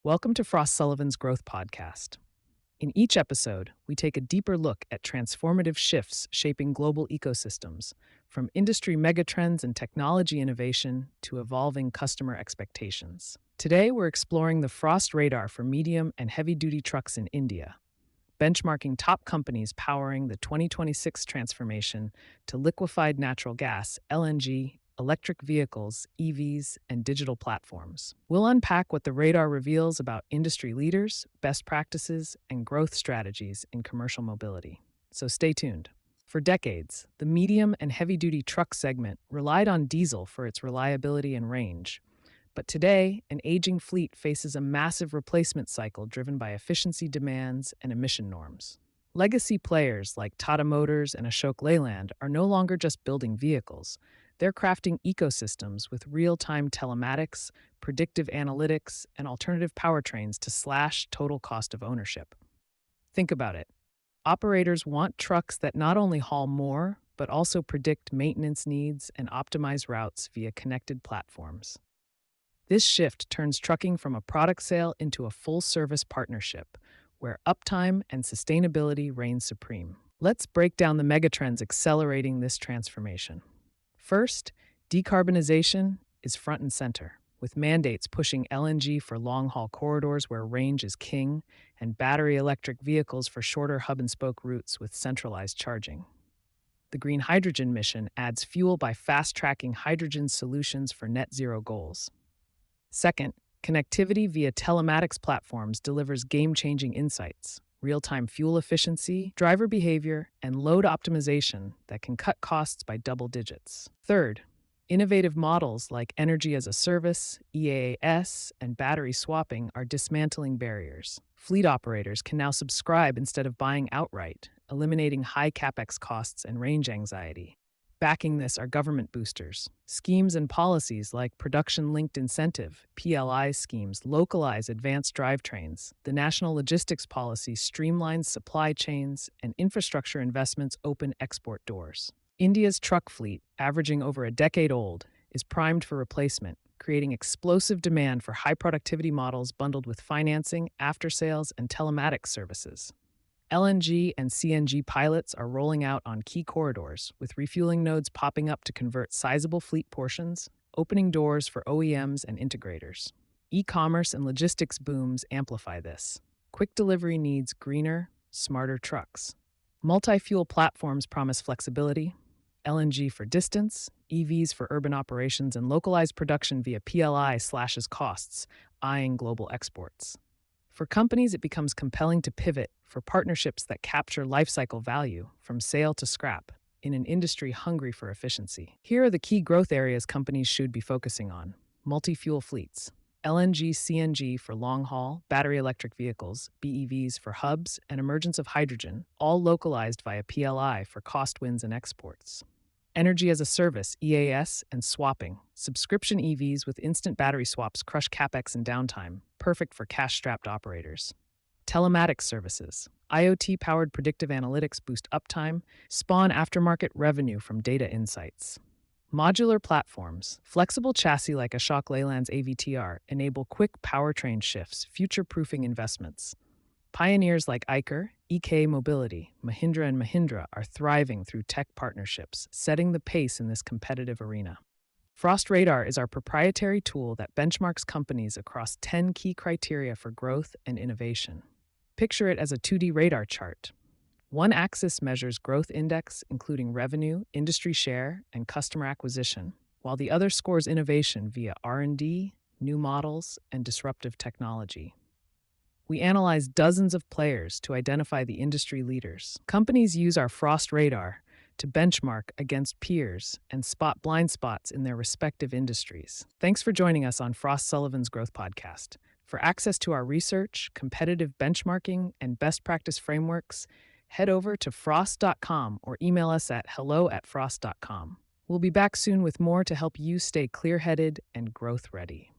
Welcome to Frost Sullivan's Growth Podcast. In each episode, we take a deeper look at transformative shifts shaping global ecosystems, from industry megatrends and technology innovation to evolving customer expectations. Today, we're exploring the Frost radar for medium and heavy-duty trucks in India, benchmarking top companies powering the 2026 transformation to liquefied natural gas, LNG, electric vehicles, EVs, and digital platforms. We'll unpack what the radar reveals about industry leaders, best practices, and growth strategies in commercial mobility. So stay tuned. For decades, the medium and heavy-duty truck segment relied on diesel for its reliability and range. But today, an aging fleet faces a massive replacement cycle driven by efficiency demands and emission norms. Legacy players like Tata Motors and Ashok Leyland are no longer just building vehicles. They're crafting ecosystems with real-time telematics, predictive analytics, and alternative powertrains to slash total cost of ownership. Think about it. Operators want trucks that not only haul more, but also predict maintenance needs and optimize routes via connected platforms. This shift turns trucking from a product sale into a full-service partnership, where uptime and sustainability reign supreme. Let's break down the megatrends accelerating this transformation. First, decarbonization is front and center, with mandates pushing LNG for long-haul corridors where range is king and battery electric vehicles for shorter hub-and-spoke routes with centralized charging. The green hydrogen mission adds fuel by fast-tracking hydrogen solutions for net zero goals. Second, connectivity via telematics platforms delivers game-changing insights, real-time fuel efficiency, driver behavior, and load optimization that can cut costs by double digits. Third, innovative models like energy as a service, EaaS, and battery swapping are dismantling barriers. Fleet operators can now subscribe instead of buying outright, eliminating high capex costs and range anxiety. Backing this are government boosters. Schemes and policies like production-linked incentive, PLI schemes, localize advanced drivetrains. The National Logistics Policy streamlines supply chains, and infrastructure investments open export doors. India's truck fleet, averaging over a decade old, is primed for replacement, creating explosive demand for high-productivity models bundled with financing, after-sales, and telematics services. LNG and CNG pilots are rolling out on key corridors, with refueling nodes popping up to convert sizable fleet portions, opening doors for OEMs and integrators. E-commerce and logistics booms amplify this. Quick delivery needs greener, smarter trucks. Multi-fuel platforms promise flexibility: LNG for distance, EVs for urban operations, and localized production via PLI slashes costs, eyeing global exports. For companies, it becomes compelling to pivot for partnerships that capture lifecycle value from sale to scrap in an industry hungry for efficiency. Here are the key growth areas companies should be focusing on. Multi-fuel fleets. LNG, CNG for long-haul, battery electric vehicles, BEVs for hubs, and emergence of hydrogen, all localized via PLI for cost wins and exports. Energy as a service, EaaS, and swapping. Subscription EVs with instant battery swaps crush capex and downtime, perfect for cash-strapped operators. Telematics services. IoT-powered predictive analytics boost uptime, spawn aftermarket revenue from data insights. Modular platforms. Flexible chassis like Ashok Leyland's AVTR enable quick powertrain shifts, future-proofing investments. Pioneers like Eicher, EK Mobility, Mahindra and Mahindra are thriving through tech partnerships, setting the pace in this competitive arena. Frost Radar is our proprietary tool that benchmarks companies across 10 key criteria for growth and innovation. Picture it as a 2D radar chart. One axis measures growth index, including revenue, industry share, and customer acquisition, while the other scores innovation via R&D, new models, and disruptive technology. We analyze dozens of players to identify the industry leaders. Companies use our Frost Radar to benchmark against peers and spot blind spots in their respective industries. Thanks for joining us on Frost Sullivan's Growth Podcast. For access to our research, competitive benchmarking, and best practice frameworks, head over to frost.com or email us at hello@frost.com. We'll be back soon with more to help you stay clear-headed and growth-ready.